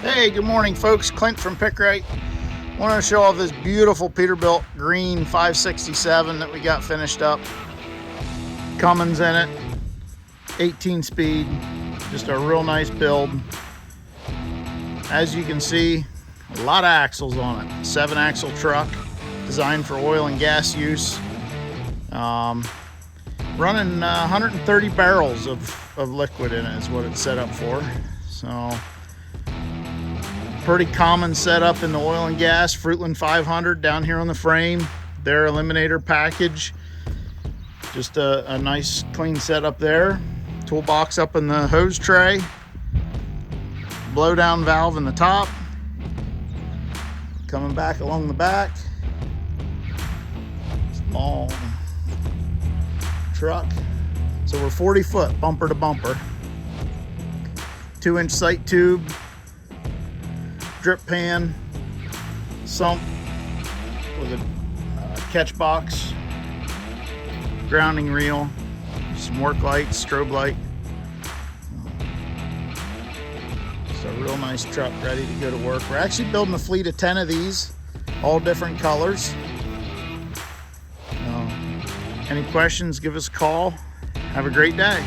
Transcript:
Hey, good morning folks. Clint from Pik Rite. Want to show off this beautiful Peterbilt green 567 that we got finished up. Cummins in it, 18 speed, just a real nice build. As you can see, a lot of axles on it. 7-axle truck, designed for oil and gas use. Running 130 barrels of liquid in it is what it's set up for. So pretty common setup in the oil and gas. Fruitland 500 down here on the frame. Their Eliminator package. Just a nice clean setup there. Toolbox up in the hose tray. Blow down valve in the top. Coming back along the back. Small truck. So we're 40 foot bumper to bumper. 2-inch sight tube. Drip pan, sump with a catch box, grounding reel, some work lights, strobe light. It's a real nice truck ready to go to work. We're actually building a fleet of 10 of these, all different colors. Any questions, give us a call. Have a great day.